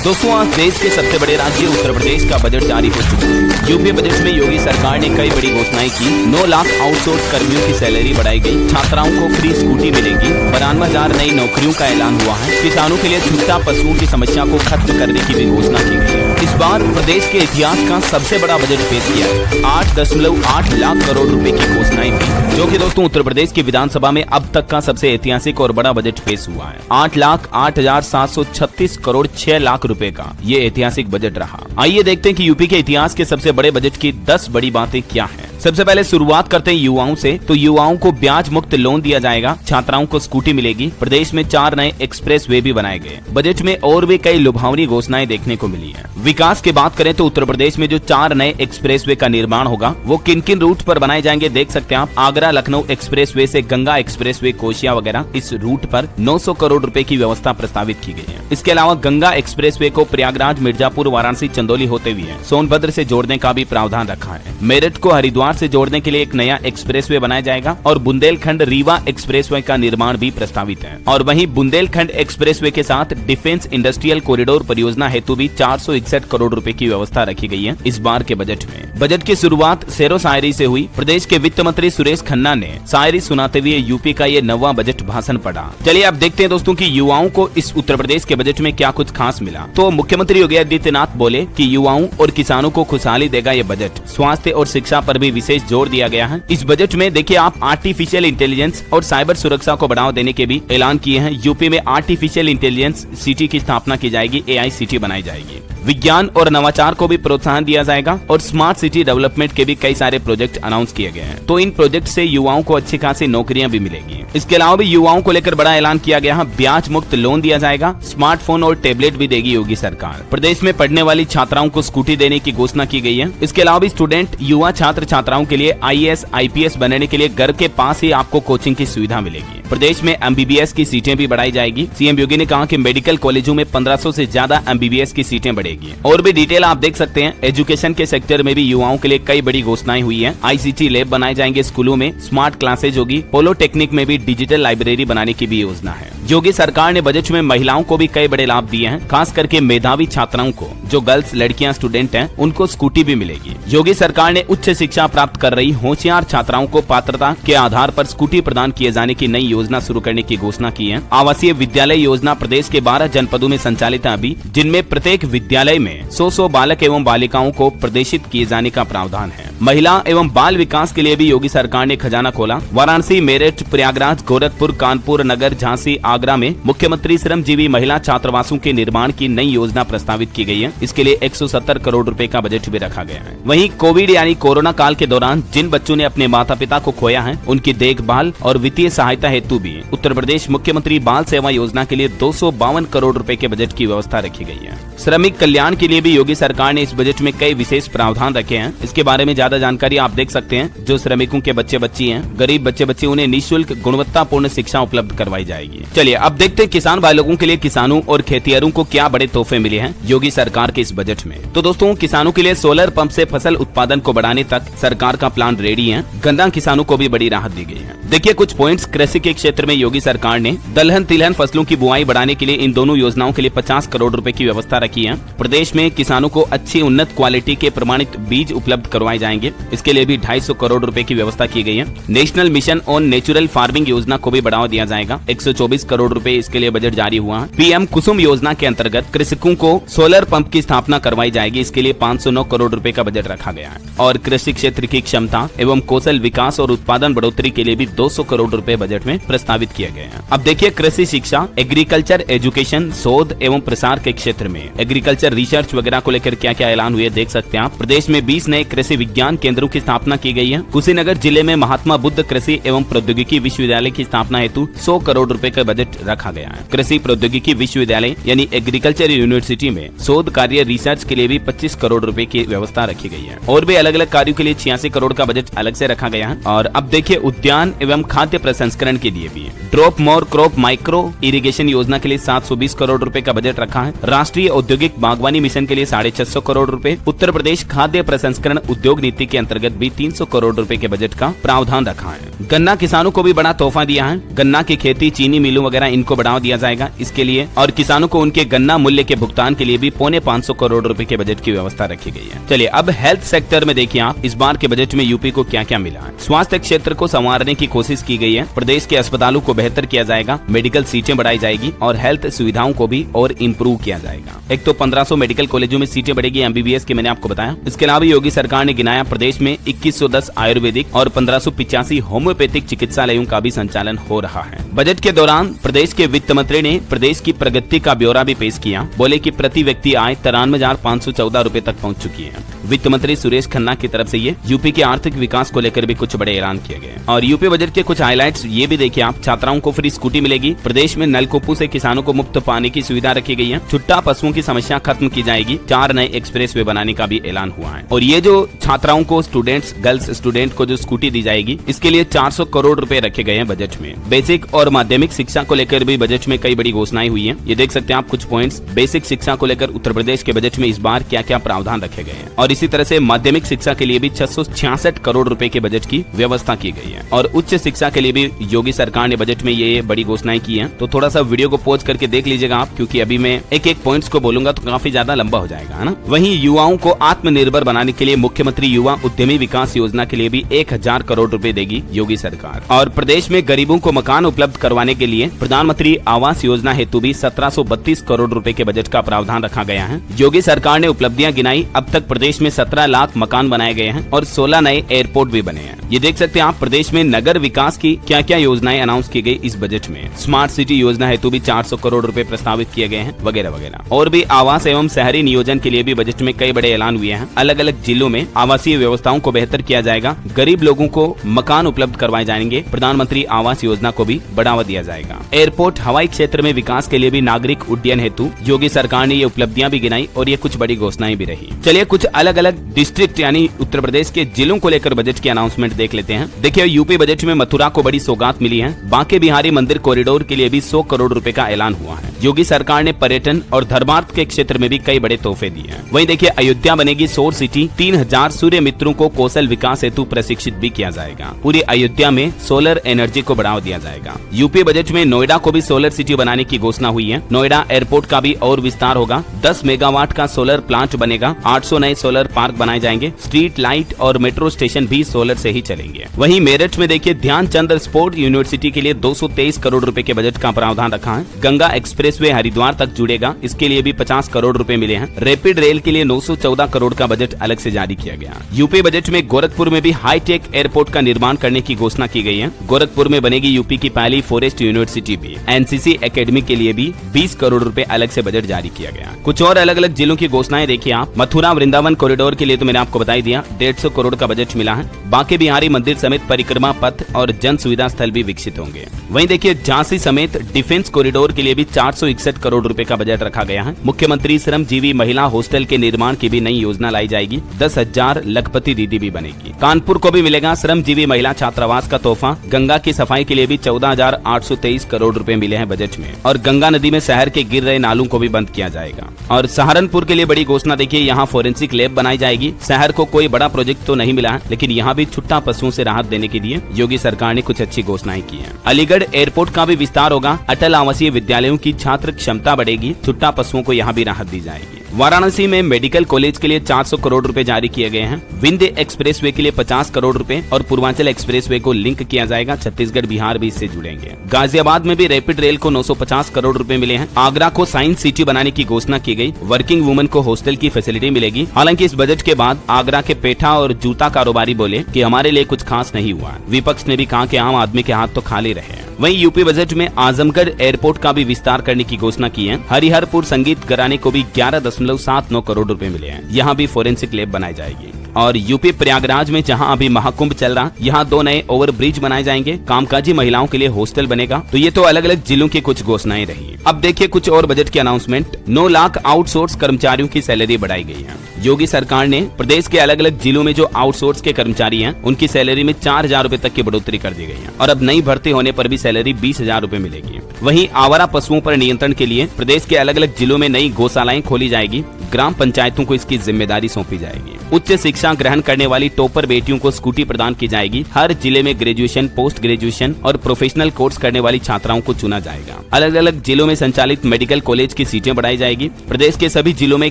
दोस्तों आज देश के सबसे बड़े राज्य उत्तर प्रदेश का बजट जारी हो चुका है। यूपी बजट में योगी सरकार ने कई बड़ी घोषणाएं की। 9 लाख आउटसोर्स कर्मियों की सैलरी बढ़ाई गई। छात्राओं को फ्री स्कूटी मिलेगी। 92,000 नई नौकरियों का ऐलान हुआ है। किसानों के लिए छूटा पशुओं की समस्या को खत्म करने की भी घोषणा की गई है। इस बार प्रदेश के इतिहास का सबसे बड़ा बजट पेश किया है। 8.8 लाख करोड़ रुपए की घोषणाएं की, जो कि दोस्तों उत्तर प्रदेश की विधानसभा में अब तक का सबसे ऐतिहासिक और बड़ा बजट पेश हुआ है। 8,08,736 करोड़ 6 लाख रुपए का ये ऐतिहासिक बजट रहा। आइए देखते हैं कि यूपी के इतिहास के सबसे बड़े बजट की 10 बड़ी बातें क्या हैं। सबसे पहले शुरुआत करते हैं युवाओं से। तो युवाओं को ब्याज मुक्त लोन दिया जाएगा। छात्राओं को स्कूटी मिलेगी। प्रदेश में 4 नए एक्सप्रेस वे भी बनाए गए। बजट में और भी कई लुभावनी घोषणाएं देखने को मिली है। विकास की बात करें तो उत्तर प्रदेश में जो 4 नए एक्सप्रेस वे का निर्माण होगा वो किन किन रूट पर बनाए जाएंगे देख सकते हैं आप। आगरा लखनऊ एक्सप्रेस वे से गंगा एक्सप्रेस वे कोशिया वगैरह, इस रूट पर 900 करोड़ रुपए की व्यवस्था प्रस्तावित की गई है। इसके अलावा गंगा एक्सप्रेस वे को प्रयागराज, मिर्जापुर, वाराणसी, चंदौली होते हुए सोनभद्र से जोड़ने का भी प्रावधान रखा है। मेरठ को हरिद्वार से जोड़ने के लिए एक नया एक्सप्रेसवे बनाया जाएगा और बुंदेलखंड रीवा एक्सप्रेसवे का निर्माण भी प्रस्तावित है। और वहीं बुंदेलखंड एक्सप्रेसवे के साथ डिफेंस इंडस्ट्रियल कॉरिडोर परियोजना हेतु भी 461 करोड़ रुपए की व्यवस्था रखी गई है इस बार के बजट में। बजट की शुरुआत शेरो शायरी से हुई। प्रदेश के वित्त मंत्री सुरेश खन्ना ने शायरी सुनाते हुए यूपी का ये 9वां बजट भाषण पढ़ा। चलिए अब देखते हैं दोस्तों कि युवाओं को इस उत्तर प्रदेश के बजट में क्या कुछ खास मिला। तो मुख्यमंत्री योगी आदित्यनाथ बोले कि युवाओं और किसानों को खुशहाली देगा ये बजट। स्वास्थ्य और शिक्षा पर भी विशेष जोर दिया गया है। इस बजट में देखिए आप आर्टिफिशियल इंटेलिजेंस और साइबर सुरक्षा को बढ़ावा देने के भी ऐलान किए हैं। यूपी में आर्टिफिशियल इंटेलिजेंस सिटी की स्थापना की जाएगी। AI सिटी बनाई जाएगी। विज्ञान और नवाचार को भी प्रोत्साहन दिया जाएगा और स्मार्ट सिटी डेवलपमेंट के भी कई सारे प्रोजेक्ट अनाउंस किए गए हैं। तो इन प्रोजेक्ट से युवाओं को अच्छी खासी नौकरियां भी मिलेगी। इसके अलावा भी युवाओं को लेकर बड़ा ऐलान किया गया है। ब्याज मुक्त लोन दिया जाएगा। स्मार्टफोन और टेबलेट भी देगी योगी सरकार। प्रदेश में पढ़ने वाली छात्राओं को स्कूटी देने की घोषणा की गई है। इसके अलावा भी स्टूडेंट युवा छात्र छात्राओं के लिए IAS IPS बनने के लिए घर के पास ही आपको कोचिंग की सुविधा मिलेगी। प्रदेश में MBBS की सीटें भी बढ़ाई जाएगी। CM योगी ने कहा कि मेडिकल कॉलेजों में 1500 से ज्यादा MBBS की सीटें बढ़ेगी। और भी डिटेल आप देख सकते हैं। एजुकेशन के सेक्टर में भी युवाओं के लिए कई बड़ी घोषणाएं हुई हैं। ICT लैब बनाए जाएंगे स्कूलों में। स्मार्ट क्लासेज होगी। पॉलिटेक्निक में भी डिजिटल लाइब्रेरी बनाने की भी योजना है। योगी सरकार ने बजट में महिलाओं को भी कई बड़े लाभ दिए हैं। खास करके मेधावी छात्राओं को, जो गर्ल्स लड़कियां स्टूडेंट हैं, उनको स्कूटी भी मिलेगी। योगी सरकार ने उच्च शिक्षा प्राप्त कर रही होशियार छात्राओं को पात्रता के आधार पर स्कूटी प्रदान किए जाने की नई योजना शुरू करने की घोषणा की है। आवासीय विद्यालय योजना प्रदेश के 12 जनपदों में संचालित है अभी, जिनमें प्रत्येक विद्यालय में 100 बालक एवं बालिकाओं को प्रदेशित किए जाने का प्रावधान है। महिला एवं बाल विकास के लिए भी योगी सरकार ने खजाना खोला। वाराणसी, मेरठ, प्रयागराज, गोरखपुर, कानपुर नगर, झांसी, आगरा में मुख्यमंत्री श्रमजीवी महिला छात्रावासों के निर्माण की नई योजना प्रस्तावित की गई है। इसके लिए 170 करोड़ रुपए का बजट भी रखा गया है। वहीं कोविड यानी कोरोना काल के दौरान जिन बच्चों ने अपने माता पिता को खोया है, उनकी देखभाल और वित्तीय सहायता हेतु भी उत्तर प्रदेश मुख्यमंत्री बाल सेवा योजना के लिए 252 करोड़ रुपए के बजट की व्यवस्था रखी गई है। श्रमिक कल्याण के लिए भी योगी सरकार ने इस बजट में कई विशेष प्रावधान रखे हैं। इसके बारे में ज्यादा जानकारी आप देख सकते हैं। जो श्रमिकों के बच्चे बच्ची हैं, गरीब बच्चे बच्ची, उन्हें निःशुल्क गुणवत्तापूर्ण शिक्षा उपलब्ध करवाई जाएगी। चलिए अब देखते हैं किसान भाई लोगों के लिए, किसानों और खेतिहरों को क्या बड़े तोहफे मिले हैं योगी सरकार के इस बजट में। तो दोस्तों किसानों के लिए सोलर पंप से फसल उत्पादन को बढ़ाने तक सरकार का प्लान रेडी है। गन्ना किसानों को भी बड़ी राहत दी गई है। देखिए कुछ पॉइंट्स कृषि के क्षेत्र में योगी सरकार ने दलहन तिलहन फसलों की बुआई बढ़ाने के लिए इन दोनों योजनाओं के लिए 50 करोड़ रुपए की व्यवस्था रखी है। प्रदेश में किसानों को अच्छी उन्नत क्वालिटी के प्रमाणित बीज उपलब्ध करवाए जाएंगे। इसके लिए भी 250 करोड़ रुपए की व्यवस्था की गई है। National mission on natural farming योजना को भी बढ़ावा दिया जाएगा। 124 करोड़ रुपए इसके लिए बजट जारी हुआ है। PM कुसुम योजना के अंतर्गत कृषकों को सोलर पंप की स्थापना करवाई जाएगी। इसके लिए 509 करोड़ रुपए का बजट रखा गया है। और कृषि क्षेत्र की क्षमता एवं कौशल विकास और उत्पादन बढ़ोतरी के लिए भी 200 करोड़ रुपए बजट में प्रस्तावित किए गए हैं। अब देखिए कृषि शिक्षा, एग्रीकल्चर एजुकेशन, शोध एवं प्रसार के क्षेत्र में एग्रीकल्चर रिसर्च वगैरह को लेकर क्या क्या ऐलान हुए देख सकते हैं आप। प्रदेश में 20 नए कृषि विज्ञान केंद्रों की स्थापना की गई है। कुशीनगर जिले में महात्मा बुद्ध कृषि एवं प्रौद्योगिकी विश्वविद्यालय की स्थापना हेतु 100 करोड़ रुपए का बजट रखा गया है। कृषि प्रौद्योगिकी विश्वविद्यालय यानी एग्रीकल्चर यूनिवर्सिटी में शोध कार्य रिसर्च के लिए भी 25 करोड़ रुपए की व्यवस्था रखी गई है। और भी अलग अलग कार्यों के लिए 86 करोड़ का बजट अलग से रखा गया है। और अब देखिए उद्यान एवं खाद्य प्रसंस्करण की लिए भी। Drop more crop micro irrigation योजना के लिए 720 करोड़ रुपए का बजट रखा है। राष्ट्रीय औद्योगिक बागवानी मिशन के लिए 650 करोड़ रुपए। उत्तर प्रदेश खाद्य प्रसंस्करण उद्योग नीति के अंतर्गत भी 300 करोड़ रुपए के बजट का प्रावधान रखा है। गन्ना किसानों को भी बड़ा तोहफा दिया है। गन्ना की खेती, चीनी मिलों वगैरह इनको बढ़ावा दिया जाएगा इसके लिए, और किसानों को उनके गन्ना मूल्य के भुगतान के लिए भी 550 करोड़ रुपए के बजट की व्यवस्था रखी गई है। चलिए अब हेल्थ सेक्टर में देखिए आप इस बार के बजट में यूपी को क्या क्या मिला है। स्वास्थ्य क्षेत्र को संवारने की कोशिश की गई है। प्रदेश के अस्पतालों को बेहतर किया जाएगा, मेडिकल सीटें बढ़ाई जाएगी और हेल्थ सुविधाओं को भी और इम्प्रूव किया जाएगा। एक तो 1500 मेडिकल कॉलेजों में सीटें बढ़ेगी एमबीबीएस की, मैंने आपको बताया। इसके अलावा योगी सरकार ने गिनाया प्रदेश में 2110 आयुर्वेदिक और 1585 होम्योपैथिक चिकित्सालयों का भी संचालन हो रहा है। बजट के दौरान प्रदेश के वित्त मंत्री ने प्रदेश की प्रगति का ब्यौरा भी पेश किया। बोले कि प्रति व्यक्ति आय 93,514 रुपए तक पहुंच चुकी है। वित्त मंत्री सुरेश खन्ना की तरफ से ये यूपी के आर्थिक विकास को लेकर भी कुछ बड़े ऐलान किए गए। और यूपी बजट के कुछ हाइलाइट्स ये भी देखिए आप। छात्राओं को फ्री स्कूटी मिलेगी। प्रदेश में नलकूपों से किसानों को मुफ्त पानी की सुविधा रखी गई है। छुट्टा पशुओं की समस्या खत्म की जाएगी। 4 नए एक्सप्रेस वे बनाने का भी ऐलान हुआ है। और ये जो छात्राओं को स्टूडेंट्स, गर्ल्स स्टूडेंट को जो स्कूटी दी जाएगी, इसके लिए 400 करोड़ रुपए रखे गए हैं बजट में। बेसिक और माध्यमिक शिक्षा को लेकर भी बजट में कई बड़ी घोषणाएं हुई है। ये देख सकते हैं आप कुछ पॉइंट्स। बेसिक शिक्षा को लेकर उत्तर प्रदेश के बजट में इस बार क्या क्या प्रावधान रखे गए हैं। और इसी तरह से माध्यमिक शिक्षा के लिए भी 666 करोड़ रुपए के बजट की व्यवस्था की गई है। और उच्च शिक्षा के लिए भी योगी सरकार ने बजट में ये बड़ी घोषणाएं की हैं। तो थोड़ा सा वीडियो को पॉज करके देख लीजिएगा आप, क्योंकि अभी मैं एक एक पॉइंट्स को बोलूंगा तो काफी ज्यादा लंबा हो जाएगा, है ना। वहीं युवाओं को आत्मनिर्भर बनाने के लिए मुख्यमंत्री युवा उद्यमी विकास योजना के लिए भी 1000 करोड़ रुपए देगी योगी सरकार। और प्रदेश में गरीबों को मकान उपलब्ध करवाने के लिए प्रधानमंत्री आवास योजना हेतु भी 1732 करोड़ रुपए के बजट का प्रावधान रखा गया है। योगी सरकार ने उपलब्धियां गिनाई। अब तक प्रदेश में 17 लाख मकान बनाए गए हैं और 16 नए एयरपोर्ट भी बने हैं। ये देख सकते हैं आप प्रदेश में नगर विकास की क्या क्या योजनाएं अनाउंस की गई इस बजट में। स्मार्ट सिटी योजना हेतु भी 400 करोड़ रुपए प्रस्तावित किए गए हैं, वगैरह वगैरह। और भी आवास एवं शहरी नियोजन के लिए भी बजट में कई बड़े ऐलान हुए हैं। अलग अलग जिलों में आवासीय व्यवस्थाओं को बेहतर किया जाएगा। गरीब लोगों को मकान उपलब्ध करवाए जाएंगे। प्रधानमंत्री आवास योजना को भी बढ़ावा दिया जाएगा। एयरपोर्ट, हवाई क्षेत्र में विकास के लिए भी नागरिक उड्डयन हेतु योगी सरकार ने ये उपलब्धियां भी गिनाई और ये कुछ बड़ी घोषणाएं भी रही। चलिए कुछ अलग अलग डिस्ट्रिक्ट यानी उत्तर प्रदेश के जिलों को लेकर बजट की अनाउंसमेंट देख लेते हैं। देखिए यूपी बजट में मथुरा को बड़ी सौगात मिली है। बांके बिहारी मंदिर कॉरिडोर के लिए भी 100 करोड़ रुपए का ऐलान हुआ है। योगी सरकार ने पर्यटन और धर्मार्थ के क्षेत्र में भी कई बड़े तोहफे दिए हैं। वहीं देखिए अयोध्या बनेगी सौर सिटी। 3000 सूर्य मित्रों को कौशल विकास हेतु प्रशिक्षित भी किया जाएगा। पूरी अयोध्या में सोलर एनर्जी को बढ़ावा दिया जाएगा। यूपी बजट में नोएडा को भी सोलर सिटी बनाने की घोषणा हुई है। नोएडा एयरपोर्ट का भी और विस्तार होगा। 10 मेगावाट का सोलर प्लांट बनेगा। 800 नए सोलर पार्क बनाए जाएंगे। स्ट्रीट लाइट और मेट्रो स्टेशन भी सोलर से ही चलेंगे। वहीं मेरठ में देखिए ध्यानचंद स्पोर्ट यूनिवर्सिटी के लिए 223 करोड़ रुपए के बजट का प्रावधान रखा है। गंगा एक्सप्रेसवे हरिद्वार तक जुड़ेगा, इसके लिए भी 50 करोड़ रुपए मिले हैं। रैपिड रेल के लिए 914 करोड़ का बजट अलग से जारी किया गया। यूपी बजट में गोरखपुर में भी हाईटेक एयरपोर्ट का निर्माण करने की घोषणा की गई है। गोरखपुर में बनेगी यूपी की पहली फॉरेस्ट यूनिवर्सिटी भी। एनसीसी एकेडमी के लिए भी 20 करोड़ रुपए अलग से बजट जारी किया गया। कुछ और अलग अलग जिलों की घोषणाएं देखिए आप। मथुरा वृंदावन कॉरिडोर के लिए तो मैंने आपको बता दिया, 150 करोड़ का बजट मिला है। बांके बिहारी मंदिर समेत परिक्रमा पथ और जन सुविधा स्थल भी विकसित होंगे। वहीं देखिए झांसी समेत डिफेंस कॉरिडोर के लिए भी 461 करोड़ रुपए का बजट रखा गया है। मुख्यमंत्री श्रमजीवी महिला हॉस्टल के निर्माण की भी नई योजना लाई जाएगी। 10,000 लखपति दीदी भी बनेगी। कानपुर को भी मिलेगा श्रमजीवी महिला छात्रावास का तोहफा। गंगा की सफाई के लिए भी 14,823 करोड़ रुपए मिले हैं बजट में। और गंगा नदी में शहर के गिर रहे नालों को भी बंद किया जाएगा। और सहारनपुर के लिए बड़ी घोषणा देखिए, यहाँ फोरेंसिक लैब बनाई जाएगी। शहर को कोई बड़ा प्रोजेक्ट तो नहीं मिला है, लेकिन यहाँ भी छुट्टा पशुओं से राहत देने के लिए योगी सरकार ने कुछ अच्छी घोषणाएं की हैं। अलीगढ़ एयरपोर्ट का भी विस्तार होगा। अटल आवासीय विद्यालयों की छात्र क्षमता बढ़ेगी। छुट्टा पशुओं को यहाँ भी राहत दी जाएगी। वाराणसी में मेडिकल कॉलेज के लिए 400 करोड़ रुपए जारी किए गए हैं। विंध्य एक्सप्रेसवे के लिए 50 करोड़ रुपए और पूर्वांचल एक्सप्रेसवे को लिंक किया जाएगा। छत्तीसगढ़ बिहार भी इससे जुड़ेंगे। गाजियाबाद में भी रैपिड रेल को 950 करोड़ रुपए मिले हैं। आगरा को साइंस सिटी बनाने की घोषणा की गई। वर्किंग वुमेन को हॉस्टल की फैसिलिटी मिलेगी। हालांकि इस बजट के बाद आगरा के पेठा और जूता कारोबारी बोले कि हमारे लिए कुछ खास नहीं हुआ। विपक्ष ने भी कहा कि आम आदमी के हाथ तो खाली रहे। वहीं यूपी बजट में आजमगढ़ एयरपोर्ट का भी विस्तार करने की घोषणा की है। हरिहरपुर संगीत घराने को भी 11.79 करोड़ रुपए मिले हैं। यहाँ भी फोरेंसिक लैब बनाई जाएगी। और यूपी प्रयागराज में जहां अभी महाकुंभ चल रहा, यहाँ 2 नए ओवर ब्रिज बनाए जाएंगे, कामकाजी महिलाओं के लिए हॉस्टल बनेगा। तो ये तो अलग अलग जिलों की कुछ घोषणाएं रही। अब देखिए कुछ और बजट की अनाउंसमेंट। 9 लाख आउटसोर्स कर्मचारियों की सैलरी बढ़ाई गई है। योगी सरकार ने प्रदेश के अलग अलग जिलों में जो आउटसोर्स के कर्मचारी हैं उनकी सैलरी में 4,000 रूपए तक की बढ़ोतरी कर दी गई है और अब नई भर्ती होने पर भी सैलरी 20,000 रूपए मिलेगी। वहीं आवारा पशुओं पर नियंत्रण के लिए प्रदेश के अलग अलग जिलों में नई गौशालाएं खोली जाएगी। ग्राम पंचायतों को इसकी जिम्मेदारी सौंपी जाएगी। उच्च शिक्षा ग्रहण करने वाली टॉपर बेटियों को स्कूटी प्रदान की जाएगी। हर जिले में ग्रेजुएशन, पोस्ट ग्रेजुएशन और प्रोफेशनल कोर्स करने वाली छात्राओं को चुना जाएगा। अलग अलग जिलों में संचालित मेडिकल कॉलेज की सीटें बढ़ाई जाएगी। प्रदेश के सभी जिलों में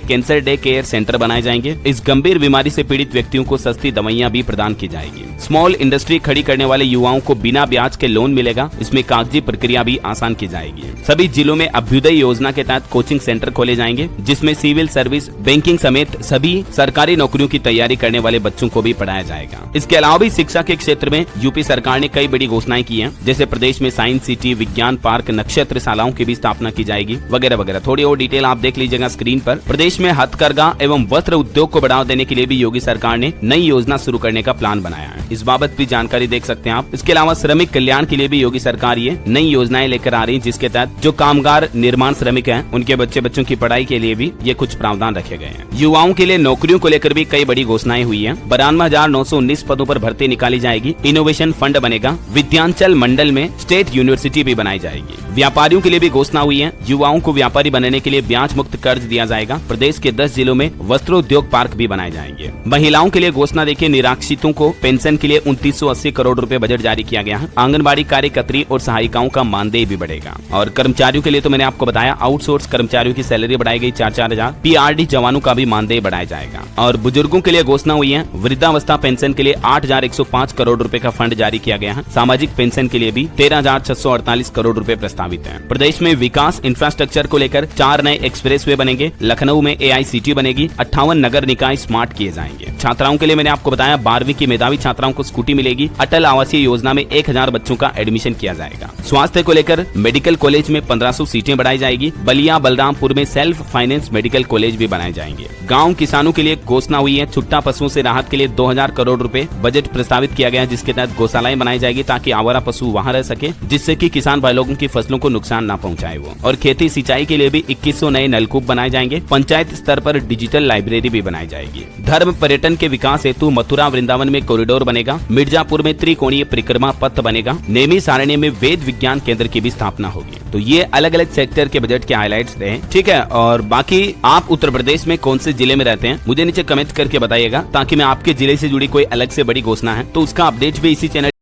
कैंसर डे केयर सेंटर बनाए जाएंगे। इस गंभीर बीमारी से पीड़ित व्यक्तियों को सस्ती दवाइयां भी प्रदान की जाएगी। स्मॉल इंडस्ट्री खड़ी करने वाले युवाओं को बिना ब्याज के लोन मिलेगा। इसमें कागजी प्रक्रिया भी आसान की जाएगी। सभी जिलों में अभ्युदय योजना के तहत कोचिंग सेंटर खोले जाएंगे, जिसमें सिविल सर्विस, बैंकिंग समेत सभी सरकारी नौकरियों की तैयारी करने वाले बच्चों को भी पढ़ाया जाएगा। इसके अलावा भी शिक्षा के क्षेत्र में यूपी सरकार ने कई बड़ी घोषणाएं की हैं, जैसे प्रदेश में साइंस सिटी, विज्ञान पार्क, नक्षत्रशालाओं की भी स्थापना की जाएगी, वगैरह वगैरह। थोड़ी और डिटेल आप देख लीजिएगा स्क्रीन पर। प्रदेश में हथकरघा एवं वस्त्र उद्योग को बढ़ावा देने के लिए भी योगी सरकार ने नई योजना शुरू करने का प्लान बनाया है। इस बाबत भी जानकारी देख सकते हैं आप। इसके अलावा श्रमिक कल्याण के लिए भी योगी सरकार ये नई योजनाएं लेकर आ रही है, जिसके तहत जो कामगार निर्माण श्रमिक हैं उनके बच्चों की पढ़ाई के लिए भी ये कुछ प्रावधान रखे गए हैं। युवाओं के लिए नौकरियों को लेकर भी कई बड़ी घोषणाएं हुई हैं। 92,919 पदों पर भर्ती निकाली जाएगी। इनोवेशन फंड बनेगा। विद्यांचल मंडल में स्टेट यूनिवर्सिटी भी बनाई जाएगी। व्यापारियों के लिए भी घोषणा हुई है। युवाओं को व्यापारी बनने के लिए ब्याज मुक्त कर्ज दिया जाएगा। प्रदेश के 10 जिलों में वस्त्रोद्योग पार्क भी बनाए जाएंगे। महिलाओं के लिए घोषणा देखिए, निराश्रितों को पेंशन के लिए 2980 करोड़ रुपए बजट जारी किया गया है। आंगनबाड़ी कार्यकर्त्री और सहायिकाओं का मानदेय भी बढ़ेगा। और कर्मचारियों के लिए तो मैंने आपको बताया, आउटसोर्स कर्मचारियों की सैलरी बढ़ाई गई 4-4 हजार। पीआरडी जवानों का भी मानदेय बढ़ाया जाएगा। और बुजुर्गों के लिए घोषणा हुई है। वृद्धावस्था पेंशन के लिए 8,105 करोड़ रुपए का फंड जारी किया गया है। सामाजिक पेंशन के लिए भी 13,648 करोड़ रुपए प्रस्तावित है। प्रदेश में विकास इंफ्रास्ट्रक्चर को लेकर 4 नए एक्सप्रेसवे बनेंगे। लखनऊ में AICT बनेगी। 58 नगर निकाय स्मार्ट किए जाएंगे। छात्राओं के लिए मैंने आपको बताया, 12वीं की मेधावी छात्राओं को स्कूटी मिलेगी। अटल आवासीय योजना में 1000 बच्चों का एडमिशन किया जाएगा। स्वास्थ्य को लेकर मेडिकल कॉलेज में 1500 सीटें बढ़ाई जाएगी। बलिया बलरामपुर में सेल्फ फाइनेंस मेडिकल कॉलेज भी बनाए जाएंगे। गांव किसानों के लिए घोषणा हुई है। छुट्टा पशुओं से राहत के लिए 2000 करोड़ रुपए बजट प्रस्तावित किया गया है, जिसके तहत गौशालाएं बनाई जाएगी ताकि आवारा पशु वहां रह सके, जिससे कि किसान भाई लोगों की फसलों को नुकसान ना पहुंचाए वो। और खेती सिंचाई के लिए भी 2100 नए नलकूप बनाए जाएंगे। पंचायत स्तर पर डिजिटल लाइब्रेरी भी बनाई जाएगी। धर्म पर्यटन के विकास हेतु मथुरा वृंदावन में कॉरिडोर बनेगा। मिर्जापुर में त्रिकोणीय परिक्रमा पथ बनेगा। नेमी सारण्य में वेद विज्ञान केंद्र की भी स्थापना होगी। तो ये अलग अलग सेक्टर के बजट के हाइलाइट्स रहे, ठीक है। और बाकी आप उत्तर प्रदेश में कौन से जिले में रहते हैं मुझे नीचे कमेंट करके बताइएगा, ताकि मैं आपके जिले से जुड़ी कोई अलग से बड़ी घोषणा है तो उसका अपडेट भी इसी चैनल